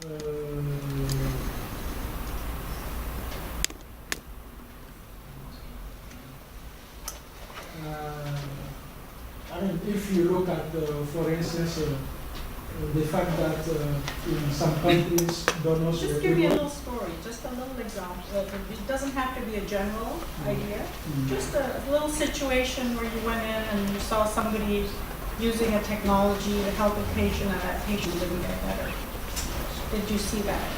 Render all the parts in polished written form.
I mean, if you look at, for instance, the fact that in some countries donors Just were give me a able- little story, just a little example. It doesn't have to be a general idea. Just a little situation where you went in and you saw somebody using a technology to help a patient and that patient didn't get better. Did you see that?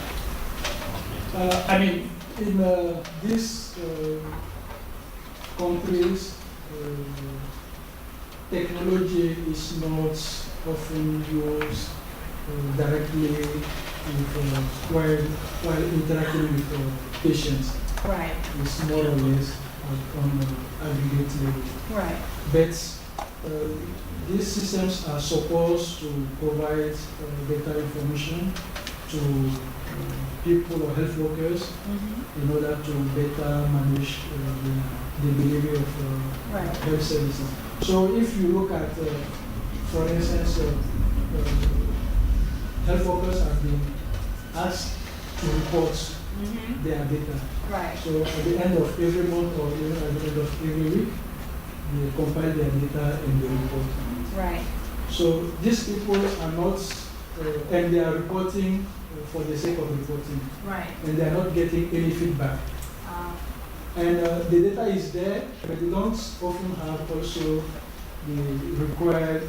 I mean, in these countries, technology is not often used directly with, while interacting with patients. Right, It's more or less on aggregate level. right, But these systems are supposed to provide data information to people or health workers in order to better manage the delivery of right, health services. So if you look at, for instance, health workers have been asked to report their data. right, So at the end of every month or even at the end of every week, they compile their data and they report. right, So these people are not, and they are reporting for the sake of reporting, right. and they are not getting any feedback. And the data is there, but they don't often have also the required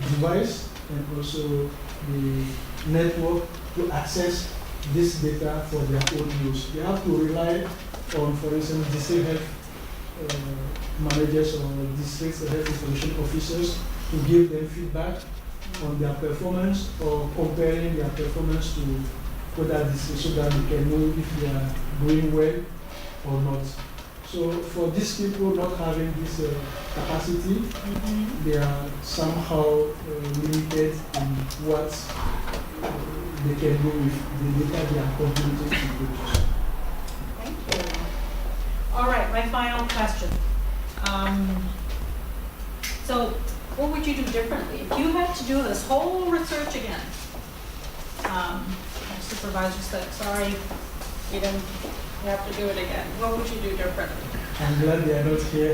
device and also the network to access this data for their own use. They have to rely on, for instance, district health managers or district health information officers to give them feedback on their performance or comparing their performance to other districts so that we can know if they are doing well or not. So for these people not having this capacity, they are somehow limited in what they can do with the data they are contributing to the group. Thank you. All right, my final question. So what would you do differently? If you had to do this whole research again, our supervisor said, sorry, you have to do it again. What would you do differently? I'm glad they are not here.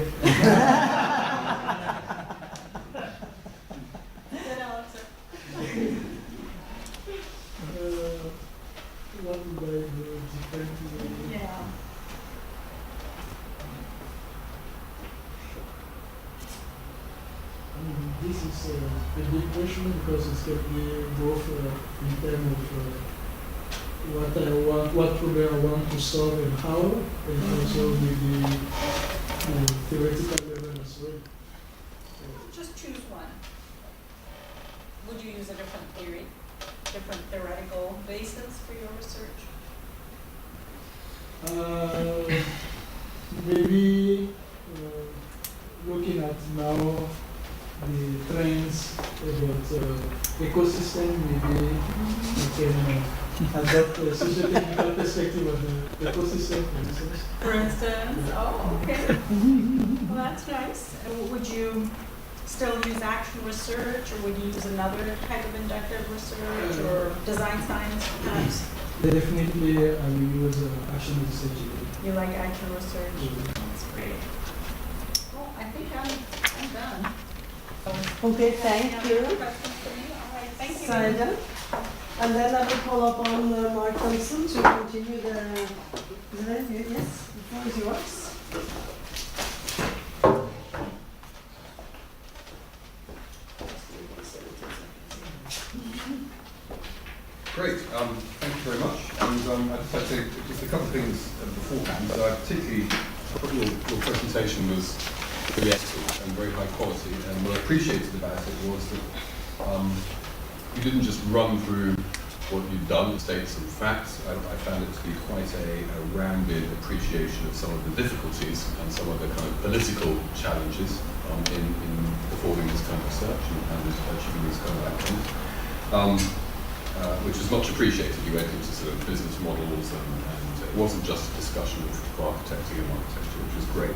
Good answer. What would I do differently? Yeah. This is a big question because it's going to be both in terms of what I want, what problem I want to solve and how, and also maybe theoretical level as well. Just choose one. Would you use a different theory, different theoretical basis for your research? Maybe looking at now the trends about ecosystem, maybe we can adopt a socio-technical perspective of the ecosystem, for instance. For instance, oh, okay. Well, that's nice. Would you still use actual research, or would you use another type of inductive research, or design science perhaps? Definitely, I will use action research. You like actual research? That's great. Well, I think I'm done. Okay, thank Any you. other questions for me? All right, thank you. Saida. And then I will call upon Mark Thompson to continue the, yes, the floor is yours. Great, thank you very much. And I'd just like to say just a couple of things beforehand. So I particularly thought your presentation was very excellent and very high quality. And what I appreciated about it was that you didn't just run through what you've done, state some facts. I found it to be quite a rounded appreciation of some of the difficulties and some of the kind of political challenges in performing this kind of research and achieving these kind of outcomes. Which was much appreciated. You went into sort of business models and it wasn't just a discussion of architecting and architecture, which was great.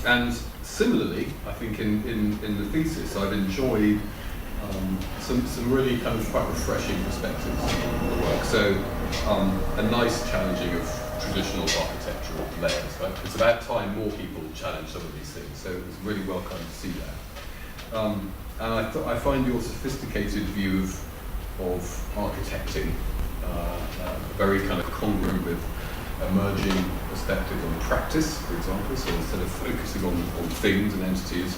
And similarly, I think in the thesis, I've enjoyed some really kind of quite refreshing perspectives on the work. So a nice challenging of traditional architectural layers. Right? It's about time more people challenge some of these things. So it was really welcome to see that. And I find your sophisticated view of architecting very kind of congruent with emerging perspectives on practice, for example. So instead of focusing on things and entities,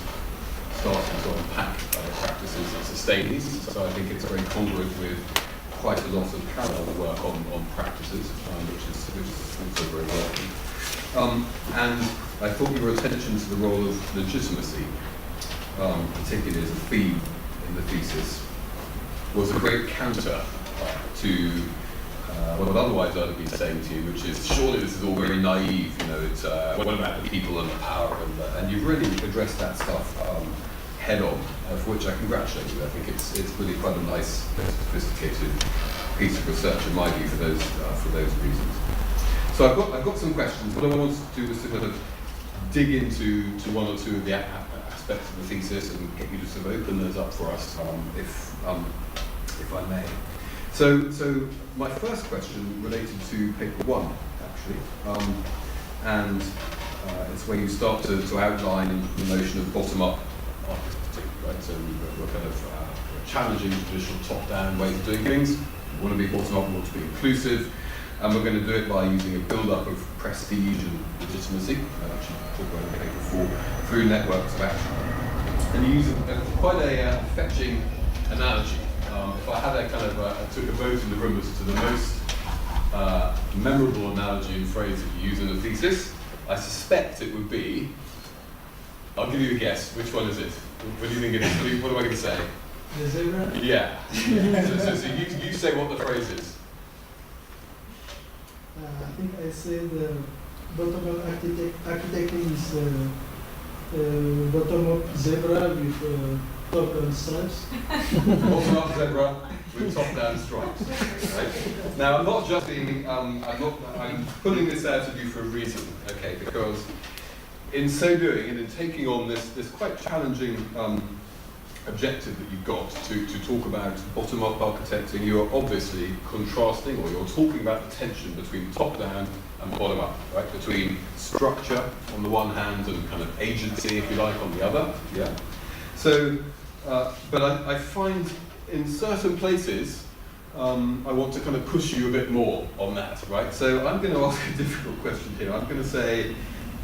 starting to unpack practices and sustain these. So I think it's very congruent with quite a lot of parallel work on practices, which is also very welcome. And I thought your attention to the role of legitimacy, particularly as a theme in the thesis, was a great counter to what otherwise I'd have been saying to you, which is, surely this is all very naive, you know, it's, what about the people and the power, and you've really addressed that stuff head on, for which I congratulate you. I think it's really quite a nice, sophisticated piece of research in my view for those reasons. So I've got some questions. What I wanted to do was to kind of dig into one or two of the aspects of the thesis and get you to sort of open those up for us, if I may. So my first question related to paper one, actually, and it's where you start to outline the notion of bottom-up architecture, right? So we're kind of challenging traditional top-down ways of doing things. We want to be bottom-up, we want to be inclusive, and we're going to do it by using a build-up of prestige and legitimacy. I actually talk about it in paper four, through networks of action. And you use quite a fetching analogy. If I had a kind of I took a vote in the room as to the most memorable analogy and phrase that you use in the thesis, I suspect it would be, I'll give you a guess, which one is it? What do you think it is? What am I going to say? The zebra? Yeah. So you say what the phrase is. I think I said bottom-up architecting is bottom-up zebra with top-down stripes. Bottom-up zebra with top-down stripes. Right? Now, I'm not just being, I'm pulling this out of you for a reason, okay? Because in so doing, and in taking on this quite challenging objective that you've got to talk about bottom-up architecting, you are obviously contrasting, or you're talking about the tension between top-down and bottom-up, right? Between structure on the one hand and kind of agency, if you like, on the other. Yeah. So, but I find in certain places, I want to kind of push you a bit more on that, right? So I'm going to ask a difficult question here. I'm going to say,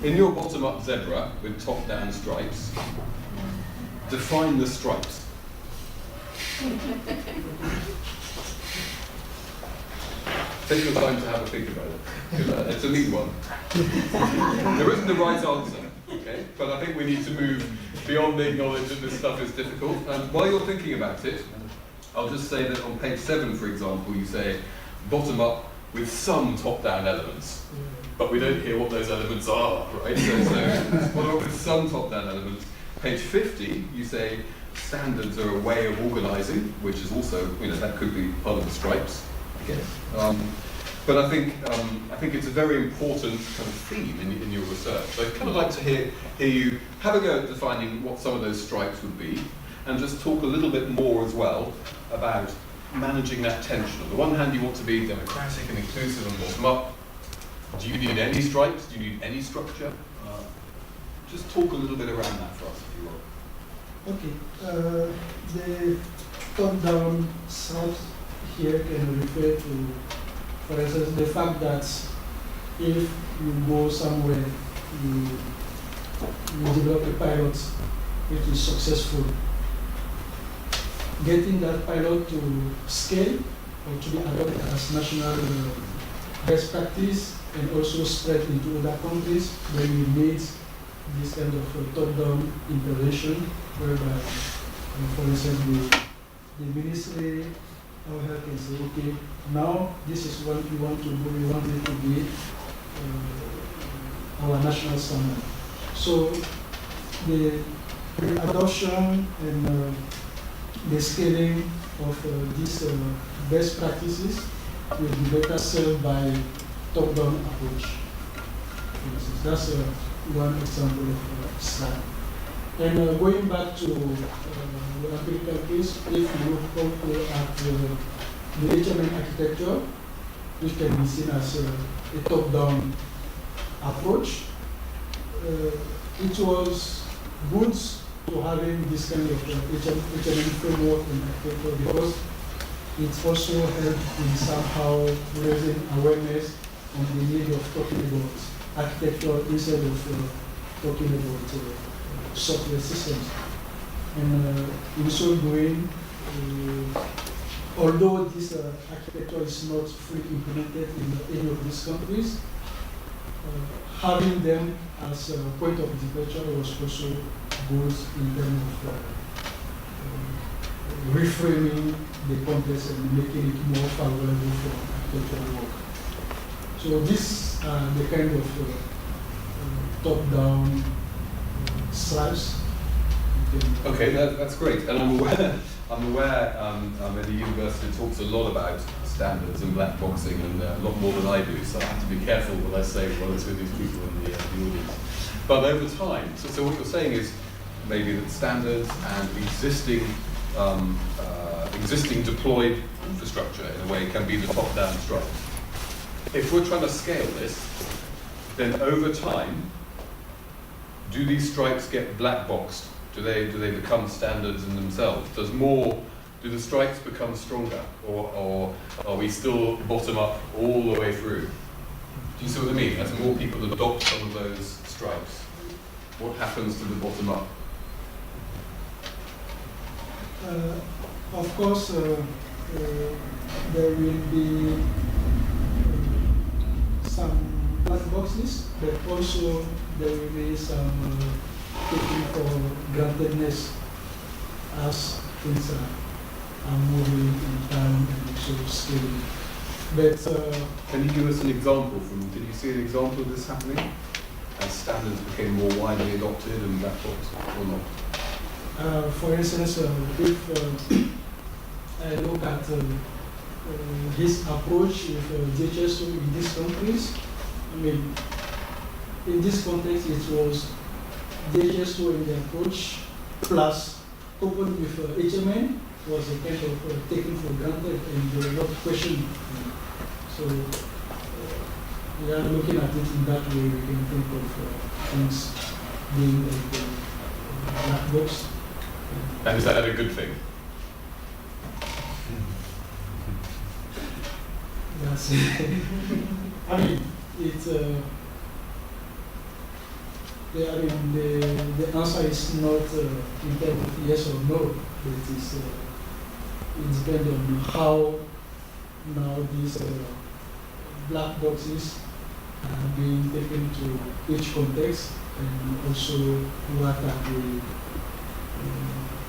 in your bottom-up zebra with top-down stripes, define the stripes. Take your time to have a think about it. It's a neat one. There isn't a right answer, okay? But I think we need to move beyond the knowledge that this stuff is difficult. While you're thinking about it, I'll just say that on page 7, for example, you say bottom up with some top-down elements. But we don't hear what those elements are, right? So bottom up with some top-down elements. Page 50, you say standards are a way of organising, which is also, that could be part of the stripes, I guess. But I think it's a very important kind of theme in your research. So I'd kind of like to hear you have a go at defining what some of those stripes would be, and just talk a little bit more as well about managing that tension. On the one hand, you want to be democratic and inclusive and bottom up. Do you need any stripes? Do you need any structure? Just talk a little bit around that for us, if you will. Okay. The top-down stripes here can refer to, for instance, the fact that if you go somewhere, you develop a pilot which is successful, getting that pilot to scale or to be adopted as national best practice and also spread into other countries, then you need this kind of top-down intervention, whereby, for instance, the ministry of health can say, okay, now this is what we want to do, we want it to be our national standard. So the adoption and the scaling of these best practices will be better served by top-down approach. For instance, that's one example of slide. And going back to the empirical case, if you look also at the HMN architecture, which can be seen as a top-down approach, it was good to having this kind of HMN framework in architecture because it also helped in somehow raising awareness on the need of talking about architecture instead of talking about software systems. And in so doing, although this architecture is not fully implemented in any of these countries, having them as a point of departure was also good in terms of reframing the context and making it more favorable for architectural work. So these are the kind of top-down stripes. Okay, that's great. And I'm aware in the university talks a lot about standards and black boxing and a lot more than I do, so I have to be careful what I say relative to these people in the audience. But over time, so what you're saying is maybe that standards and existing deployed infrastructure in a way can be the top-down stripes. If we're trying to scale this, then over time, do these stripes get black boxed? Do they become standards in themselves? Do the stripes become stronger, or are we still bottom up all the way through? Do you see what I mean? As more people adopt some of those stripes, what happens to the bottom up? Of course, there will be some black boxes, but also there will be some taking for grantedness as things are moving in time and also scaling. But can you give us an example did you see an example of this happening? As standards became more widely adopted and black boxed, or not? For instance, if I look at his approach with DHIS2 in these countries, I mean, in this context, it was DHIS2 in the approach plus coupled with HMN was a kind of taken for granted and they were not questioned. So we are looking at it in that way. We can think of things being like black box. And is that a good thing? Yes. I mean, it's the answer is not in terms of yes or no, but it depends on how now these black boxes are being taken to each context and also what are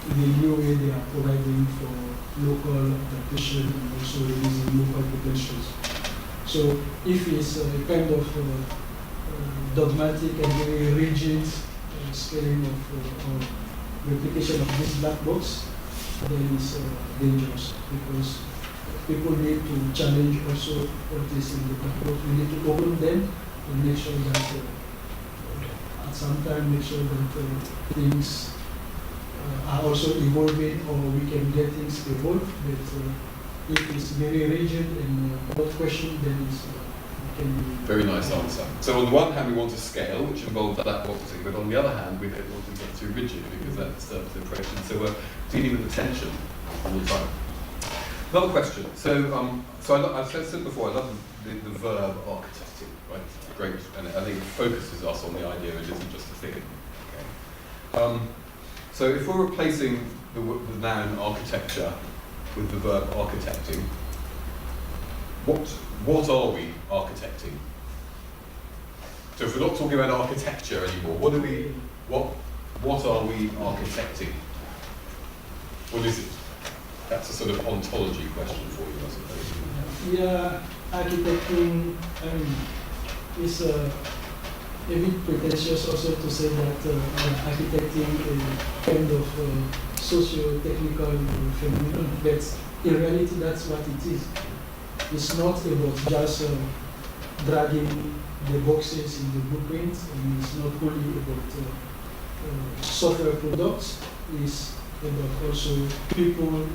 the new way they are providing for local adaptation and also releasing local potentials. So if it's a kind of dogmatic and very rigid scaling of replication of this black box, then it's dangerous because people need to challenge also what is in the black box. We need to open them and make sure that at some time make sure that things are also evolving or we can get things evolved. But if it's very rigid and not questioned, then it's can be very nice answer. So on the one hand, we want to scale, which involves black boxing, but on the other hand, we don't want to get too rigid because that disturbs the impression. So we're dealing with the tension all the time. Another question. So, I've said before, I love the verb architecting, right? It's great, and I think it focuses us on the idea it isn't just a thing. Okay. So if we're replacing the noun architecture with the verb architecting, what are we architecting? So if we're not talking about architecture anymore, what are we architecting? What is it? That's a sort of ontology question for you, I suppose. Yeah, architecting is a bit pretentious also to say that architecting is kind of socio-technical phenomenon, but in reality that's what it is. It's not about just dragging the boxes in the blueprint, and it's not only about software products, is about also people,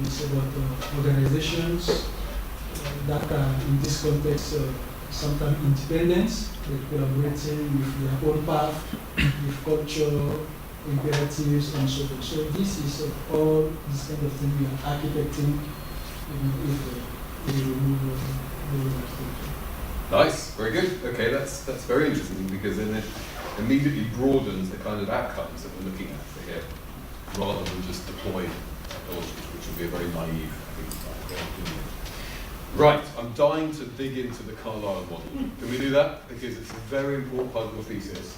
it's about organizations that are in this context sometimes independent, like collaborating with their own path, with culture, imperatives, and so forth. So this is all this kind of thing we are architecting if we remove Nice, very good. Okay, that's very interesting because then it immediately broadens the kind of outcomes that we're looking at here, rather than just deploy technology, which would be a very naive, I think, way of doing it. Right, I'm dying to dig into the Carlisle model. Can we do that? Because it's a very important part of your thesis.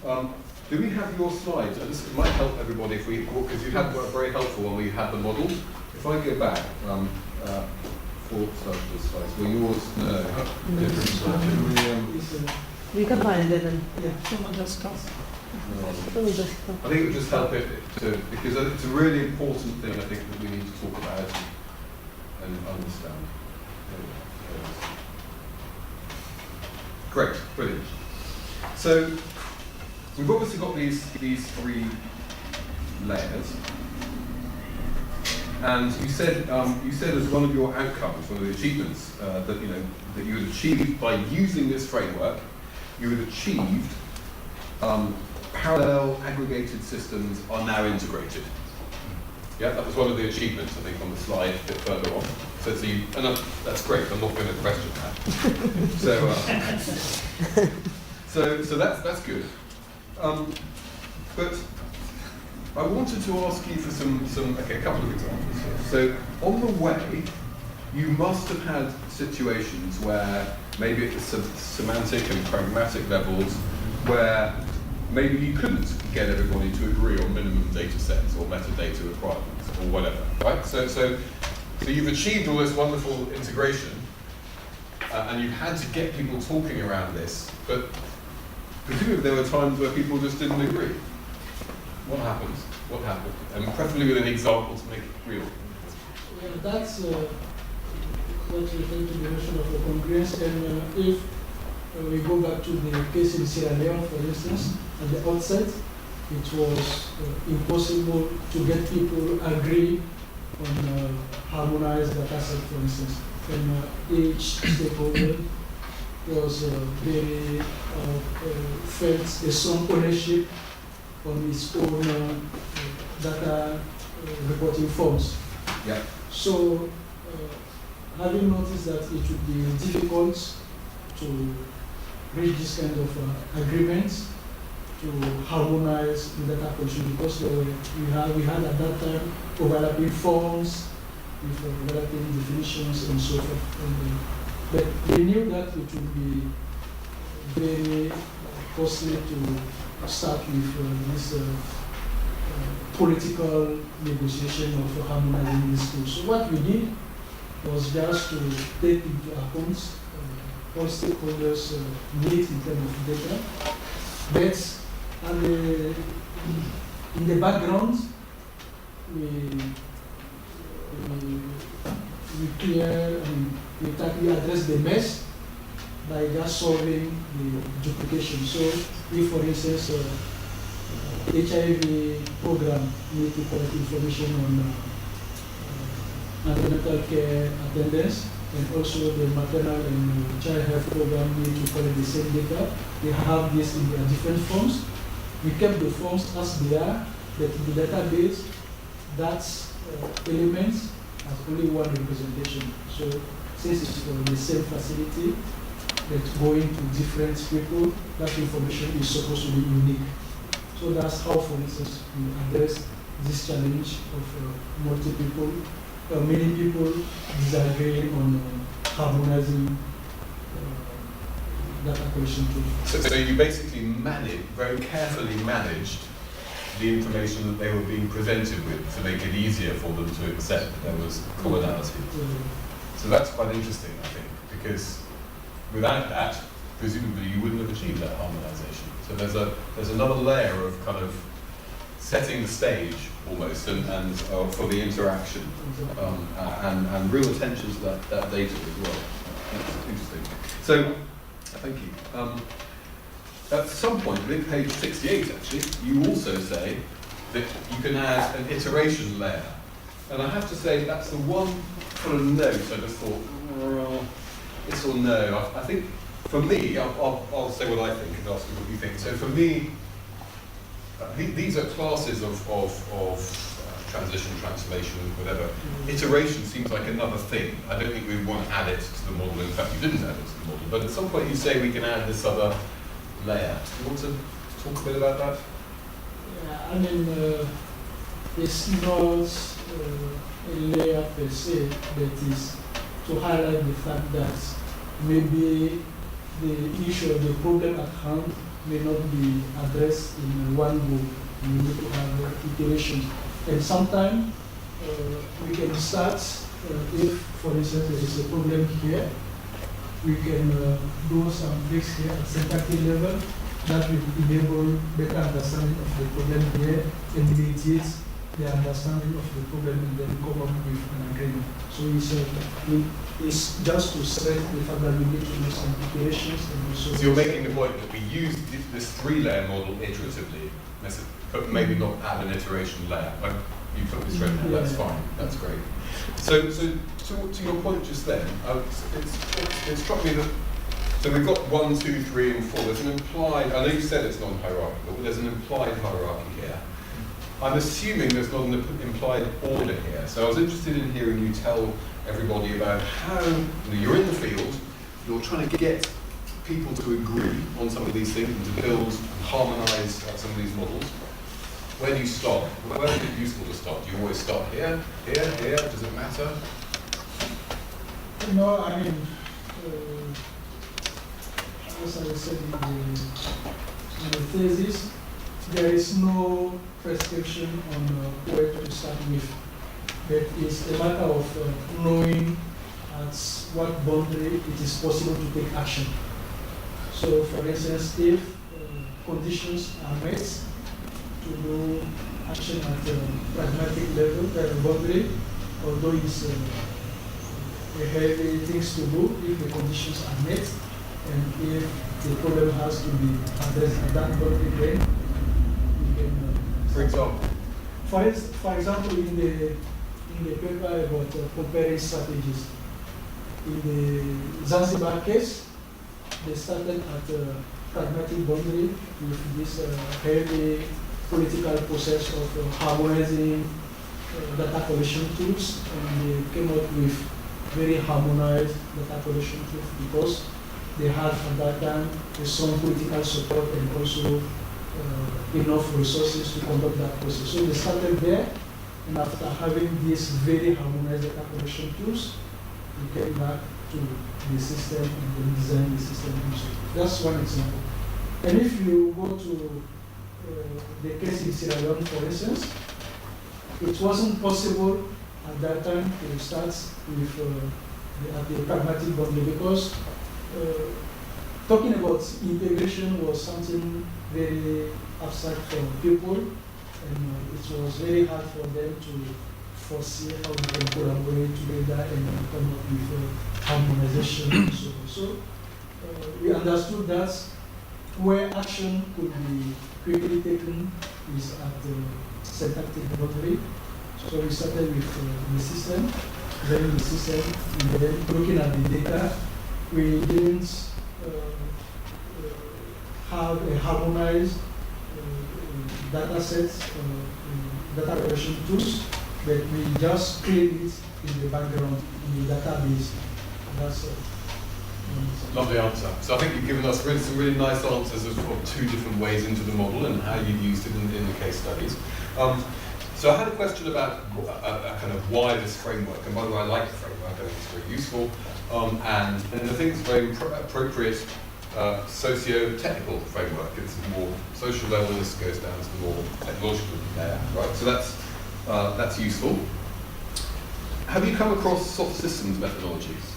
Do we have your slides? And this might help everybody if we, because you had a very helpful one where you had the model. If I go back, four slides, were yours? No, different. We can find it and Someone just talks. I think it would just help it to, because it's a really important thing I think that we need to talk about and understand. Great, brilliant. So we've obviously got these three layers, and you said as one of your outcomes, one of the achievements that you had achieved by using this framework, you had achieved parallel aggregated systems are now integrated. Yeah, that was one of the achievements, I think, on the slide a bit further on. That's great. I'm not going to question that. So that's good. But I wanted to ask you for a couple of examples here. So on the way, you must have had situations where maybe at the semantic and pragmatic levels, where maybe you couldn't get everybody to agree on minimum data sets or metadata requirements or whatever, right? So you've achieved all this wonderful integration, and you've had to get people talking around this, but presumably there were times where people just didn't agree. What happened? And preferably with an example to make it real. Yeah, that's what we think the notion of the congruence. And if we go back to the case in Sierra Leone, for instance, at the outset, it was impossible to get people agree on harmonized data set, for instance. And each stakeholder was very felt a strong ownership on its own data reporting forms. Yeah. So, having noticed that it would be difficult to reach this kind of agreements to harmonize the data collection, because we had at that time overlapping forms with overlapping definitions and so forth. But we knew that it would be very costly to start with this political negotiation of harmonizing these tools. So what we did was just to take into account all stakeholders' needs in terms of data. But in the background, we address the mess by just solving the duplication. So if, for instance, HIV program need to collect information on antenatal care attendance, and also the maternal and child health program need to collect the same data. They have this in their different forms. We kept the forms as they are, but in the database, that element has only one representation. So since it's for the same facility, but going to different people, that information is supposed to be unique. So that's how, for instance, we address this challenge of many people disagreeing on harmonizing data collection tools. So you basically very carefully managed the information that they were being presented with to make it easier for them to accept that there was commonality. So that's quite interesting, I think, because without that, presumably you wouldn't have achieved that harmonization. So there's another layer of kind of setting the stage almost, and for the interaction, and real attention to that data as well. That's interesting. So, thank you. at some point, I think page 68 actually, you also say that you can add an iteration layer. And I have to say that's the one kind of note I just thought, well, yes or no. I think for me, I'll say what I think and ask you what you think. So for me, these are classes of transition, transformation, whatever. Iteration seems like another thing. I don't think we want to add it to the model. In fact, you didn't add it to the model. But at some point you say we can add this other layer. Do you want to talk a bit about that? Yeah, I mean, it's not a layer per se, but is to highlight the fact that maybe the issue of the problem at hand may not be addressed in one go. You need to have iteration. And sometimes we can start, if, for instance, there is a problem here, we can do some fix here at syntactic level that will enable better understanding of the problem here and mediate the understanding of the problem and then come up with an agreement. So it's just to set the fact that we need to make some iterations. And also so you're making the point that we use this three-layer model iteratively, but maybe not add an iteration layer. Like you put this right now, that's fine, that's great. So to your point just then, it struck me that, so we've got 1, 2, 3, and 4. There's an implied, I know you said it's non-hierarchical, but there's an implied hierarchy here. I'm assuming there's not an implied order here. So I was interested in hearing you tell everybody about how you're in the field, you're trying to get people to agree on some of these things and to build and harmonize some of these models. Where do you start? Where is it useful to start? Do you always start here, here, here? Does it matter? No, I mean, as I said in the thesis, there is no prescription on where to start with. But it's a matter of knowing at what boundary it is possible to take action. So, for instance, if conditions are met to do action at a pragmatic level, boundary, although it's a heavy things to do if the conditions are met, and if the problem has to be addressed at that boundary, then we can. For example? For example, in the paper about comparing strategies, in the Zanzibar case, they started at a pragmatic boundary with this heavy political process of harmonizing data collection tools, and they came up with very harmonized data collection tools because they had at that time some political support and also enough resources to conduct that process. So they started there, and after having these very harmonized data collection tools, we came back to the system and then design the system. That's one example. And if you go to the case in Sierra Leone, for instance, it wasn't possible at that time to start with at the pragmatic boundary because talking about integration was something very abstract for people, and it was very hard for them to foresee how we can collaborate together and come up with harmonization and so on. So we understood that where action could be quickly taken is at the syntactic boundary. So we started with the system, then the system, and then looking at the data. We didn't have a harmonized data set, data collection tools, but we just create it in the background, in the database. That's Lovely answer. So I think you've given us some really nice answers of two different ways into the model and how you used it in the case studies. So I had a question about a kind of why this framework, and by the way, I like the framework, I think it's very useful, and I think it's a very appropriate socio-technical framework. It's more social level, this goes down to the more technological layer, right? So that's useful. Have you come across soft systems methodologies?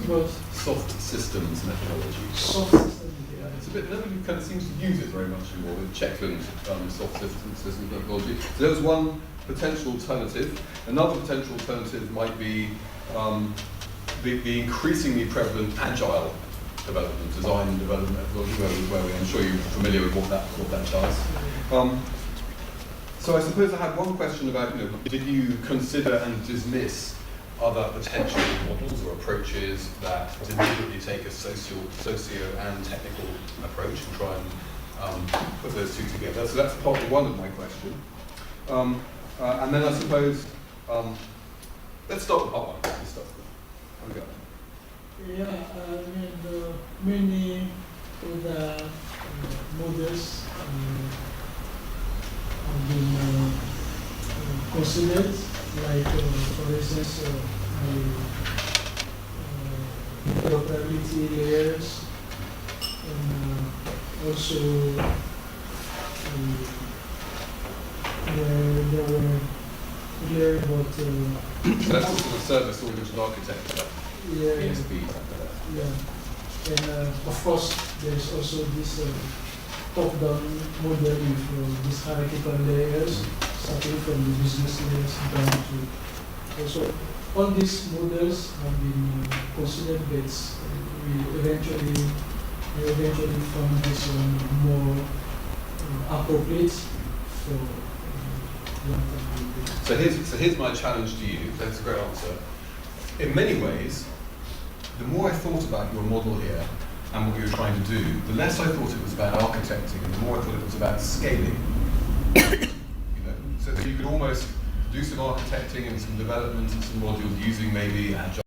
What? Soft systems methodologies. Soft systems. It's a bit, nobody kind of seems to use it very much anymore, the Checkland soft systems methodology. So there's one potential alternative. Another potential alternative might be the increasingly prevalent agile development, design and development methodology, where I'm sure you're familiar with what that does. So I suppose I have one question about, did you consider and dismiss other potential models or approaches that deliberately take a socio and technical approach and try and put those two together? So that's part one of my question. And then I suppose, let's start with part one. Let's start with that. Yeah, many other models have been considered, like for instance, interoperability layers, and also there were clear about So that's the sort of service oriented architecture, ESB, something like that. yeah, and of course there's also this top-down model with these hierarchical layers, starting from the business layers down to also all these models have been considered, but we eventually found this one more appropriate for what So here's my challenge to you. That's a great answer. In many ways, the more I thought about your model here and what you were trying to do, the less I thought it was about architecting, and the more I thought it was about scaling. So that you could almost do some architecting and some development and some modules using maybe Agile